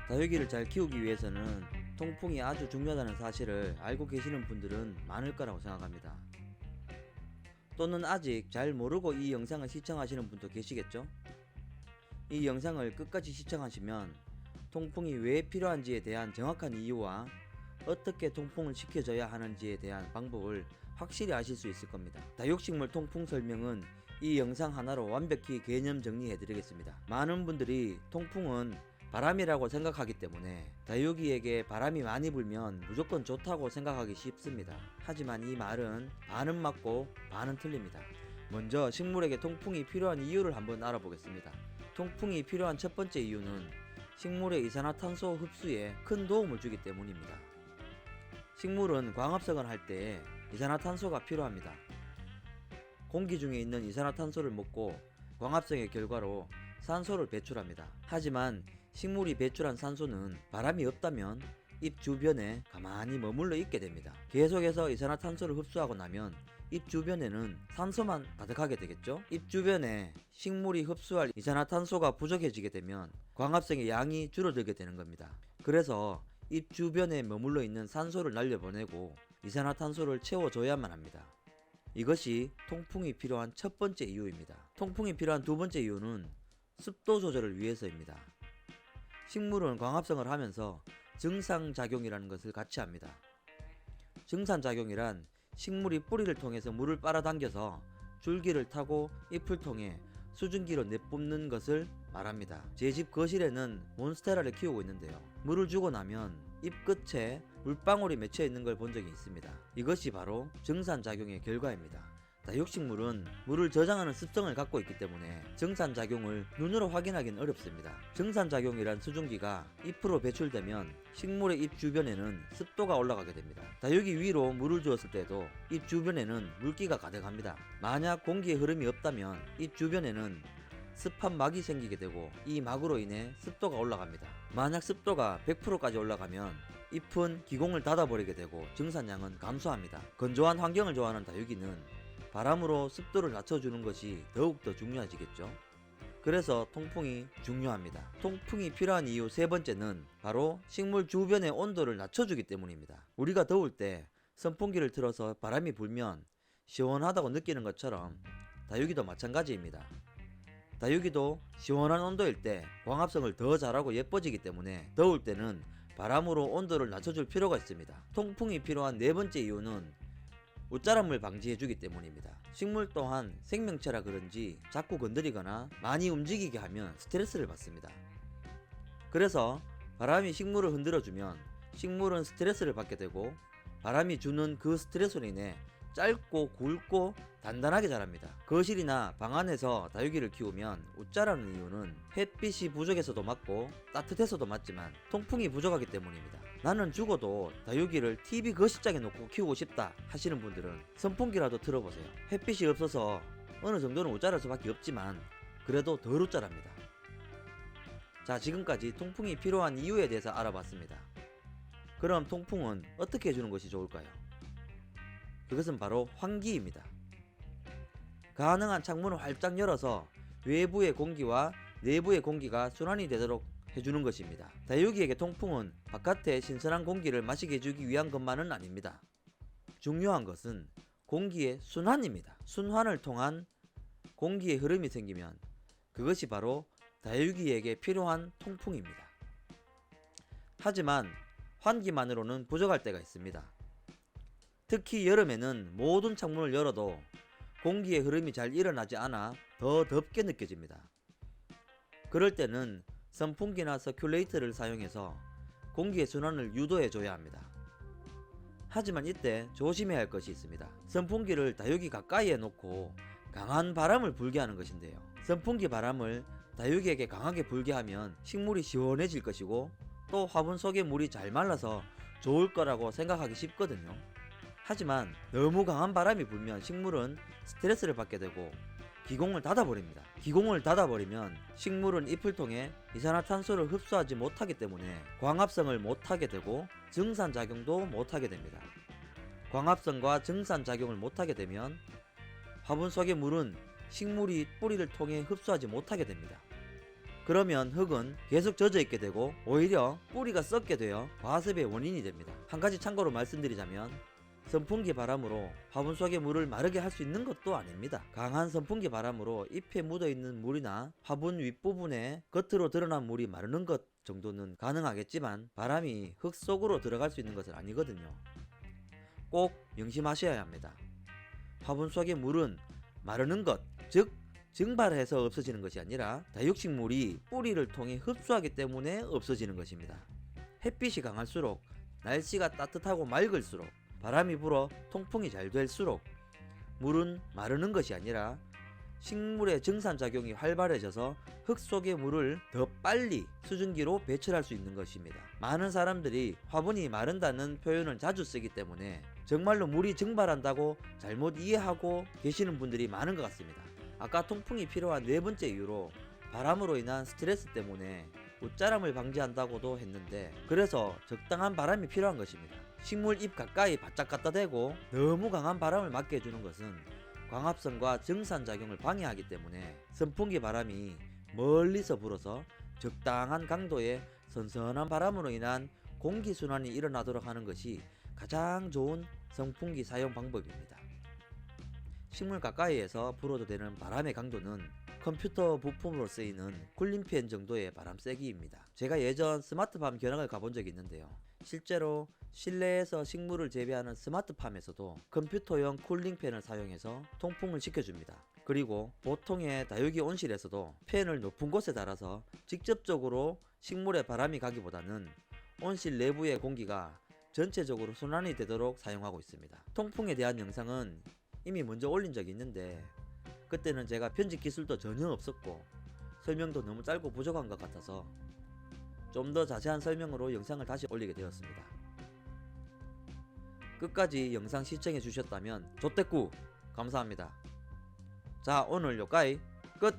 다육이를 잘 키우기 위해서는 통풍이 아주 중요하다는 사실을 알고 계시는 분들은 많을 거라고 생각합니다. 또는 아직 잘 모르고 이 영상을 시청하시는 분도 계시겠죠? 이 영상을 끝까지 시청하시면 통풍이 왜 필요한지에 대한 정확한 이유와 어떻게 통풍을 시켜줘야 하는지에 대한 방법을 확실히 아실 수 있을 겁니다. 다육식물 통풍 설명은 이 영상 하나로 완벽히 개념 정리해 드리겠습니다. 많은 분들이 통풍은 바람이라고 생각하기 때문에 다육이에게 바람이 많이 불면 무조건 좋다고 생각하기 쉽습니다. 하지만 이 말은 반은 맞고 반은 틀립니다. 먼저 식물에게 통풍이 필요한 이유를 한번 알아보겠습니다. 통풍이 필요한 첫 번째 이유는 식물의 이산화탄소 흡수에 큰 도움을 주기 때문입니다. 식물은 광합성을 할 때 이산화탄소가 필요합니다. 공기 중에 있는 이산화탄소를 먹고 광합성의 결과로 산소를 배출합니다. 하지만 식물이 배출한 산소는 바람이 없다면 잎 주변에 가만히 머물러 있게 됩니다. 계속해서 이산화탄소를 흡수하고 나면 잎 주변에는 산소만 가득하게 되겠죠? 잎 주변에 식물이 흡수할 이산화탄소가 부족해지게 되면 광합성의 양이 줄어들게 되는 겁니다. 그래서 잎 주변에 머물러 있는 산소를 날려보내고 이산화탄소를 채워줘야만 합니다. 이것이 통풍이 필요한 첫 번째 이유입니다. 통풍이 필요한 두 번째 이유는 습도 조절을 위해서입니다. 식물은 광합성을 하면서 증상작용이라는 것을 같이 합니다. 증산작용이란 식물이 뿌리를 통해서 물을 빨아당겨서 줄기를 타고 잎을 통해 수증기로 내뿜는 것을 말합니다. 제 집 거실에는 몬스테라를 키우고 있는데요. 물을 주고 나면 잎 끝에 물방울이 맺혀 있는 걸 본 적이 있습니다. 이것이 바로 증산작용의 결과입니다. 다육식물은 물을 저장하는 습성을 갖고 있기 때문에 증산작용을 눈으로 확인하기는 어렵습니다. 증산작용이란 수증기가 잎으로 배출되면 식물의 잎 주변에는 습도가 올라가게 됩니다. 다육이 위로 물을 주었을 때도 잎 주변에는 물기가 가득합니다. 만약 공기의 흐름이 없다면 잎 주변에는 습한 막이 생기게 되고 이 막으로 인해 습도가 올라갑니다. 만약 습도가 100%까지 올라가면 잎은 기공을 닫아버리게 되고 증산량은 감소합니다. 건조한 환경을 좋아하는 다육이는 바람으로 습도를 낮춰주는 것이 더욱더 중요해지겠죠. 그래서 통풍이 중요합니다. 통풍이 필요한 이유 세 번째는 바로 식물 주변의 온도를 낮춰주기 때문입니다. 우리가 더울 때 선풍기를 틀어서 바람이 불면 시원하다고 느끼는 것처럼 다육이도 마찬가지입니다. 다육이도 시원한 온도일 때 광합성을 더 잘하고 예뻐지기 때문에 더울 때는 바람으로 온도를 낮춰줄 필요가 있습니다. 통풍이 필요한 네 번째 이유는 웃자람을 방지해주기 때문입니다. 식물 또한 생명체라 그런지 자꾸 건드리거나 많이 움직이게 하면 스트레스를 받습니다. 그래서 바람이 식물을 흔들어주면 식물은 스트레스를 받게 되고 바람이 주는 그 스트레스로 인해 짧고 굵고 단단하게 자랍니다. 거실이나 방 안에서 다육이를 키우면 웃자라는 이유는 햇빛이 부족해서도 맞고 따뜻해서도 맞지만 통풍이 부족하기 때문입니다. 나는 죽어도 다육이를 TV 거실장에 놓고 키우고 싶다 하시는 분들은 선풍기라도 틀어보세요. 햇빛이 없어서 어느 정도는 웃자랄 수밖에 없지만 그래도 덜 웃자랍니다. 자, 지금까지 통풍이 필요한 이유에 대해서 알아봤습니다. 그럼 통풍은 어떻게 해주는 것이 좋을까요? 그것은 바로 환기입니다. 가능한 창문을 활짝 열어서 외부의 공기와 내부의 공기가 순환이 되도록 해주는 것입니다. 다육이에게 통풍은 바깥의 신선한 공기를 마시게 해주기 위한 것만은 아닙니다. 중요한 것은 공기의 순환입니다. 순환을 통한 공기의 흐름이 생기면 그것이 바로 다육이에게 필요한 통풍입니다. 하지만 환기만으로는 부족할 때가 있습니다. 특히 여름에는 모든 창문을 열어도 공기의 흐름이 잘 일어나지 않아 더 덥게 느껴집니다. 그럴 때는 선풍기나 서큘레이터를 사용해서 공기의 순환을 유도해 줘야 합니다. 하지만 이때 조심해야 할 것이 있습니다. 선풍기를 다육이 가까이에 놓고 강한 바람을 불게 하는 것인데요. 선풍기 바람을 다육이에게 강하게 불게 하면 식물이 시원해질 것이고 또 화분 속의 물이 잘 말라서 좋을 거라고 생각하기 쉽거든요. 하지만 너무 강한 바람이 불면 식물은 스트레스를 받게 되고 기공을 닫아버립니다. 기공을 닫아버리면 식물은 잎을 통해 이산화탄소를 흡수하지 못하기 때문에 광합성을 못하게 되고 증산작용도 못하게 됩니다. 광합성과 증산작용을 못하게 되면 화분 속의 물은 식물이 뿌리를 통해 흡수하지 못하게 됩니다. 그러면 흙은 계속 젖어 있게 되고 오히려 뿌리가 썩게 되어 과습의 원인이 됩니다. 한 가지 참고로 말씀드리자면 선풍기 바람으로 화분 속의 물을 마르게 할 수 있는 것도 아닙니다. 강한 선풍기 바람으로 잎에 묻어있는 물이나 화분 윗부분에 겉으로 드러난 물이 마르는 것 정도는 가능하겠지만 바람이 흙 속으로 들어갈 수 있는 것은 아니거든요. 꼭 명심하셔야 합니다. 화분 속의 물은 마르는 것, 즉 증발해서 없어지는 것이 아니라 다육식물이 뿌리를 통해 흡수하기 때문에 없어지는 것입니다. 햇빛이 강할수록 날씨가 따뜻하고 맑을수록 바람이 불어 통풍이 잘 될수록 물은 마르는 것이 아니라 식물의 증산작용이 활발해져서 흙 속의 물을 더 빨리 수증기로 배출할 수 있는 것입니다. 많은 사람들이 화분이 마른다는 표현을 자주 쓰기 때문에 정말로 물이 증발한다고 잘못 이해하고 계시는 분들이 많은 것 같습니다. 아까 통풍이 필요한 네 번째 이유로 바람으로 인한 스트레스 때문에 옷자람을 방지한다고도 했는데, 그래서 적당한 바람이 필요한 것입니다. 식물 잎 가까이 바짝 갖다 대고 너무 강한 바람을 맞게 해주는 것은 광합성과 증산작용을 방해하기 때문에 선풍기 바람이 멀리서 불어서 적당한 강도의 선선한 바람으로 인한 공기순환이 일어나도록 하는 것이 가장 좋은 선풍기 사용 방법입니다. 식물 가까이에서 불어도 되는 바람의 강도는 컴퓨터 부품으로 쓰이는 쿨링팬 정도의 바람 세기입니다. 제가 예전 스마트팜 견학을 가본 적이 있는데요. 실제로 실내에서 식물을 재배하는 스마트팜에서도 컴퓨터용 쿨링팬을 사용해서 통풍을 시켜줍니다. 그리고 보통의 다육이 온실에서도 팬을 높은 곳에 달아서 직접적으로 식물에 바람이 가기보다는 온실 내부의 공기가 전체적으로 순환이 되도록 사용하고 있습니다. 통풍에 대한 영상은 이미 먼저 올린 적이 있는데 그때는 제가 편집 기술도 전혀 없었고 설명도 너무 짧고 부족한 것 같아서 좀 더 자세한 설명으로 영상을 다시 올리게 되었습니다. 끝까지 영상 시청해 주셨다면 좋댓구 감사합니다. 자, 오늘 요까이 끝!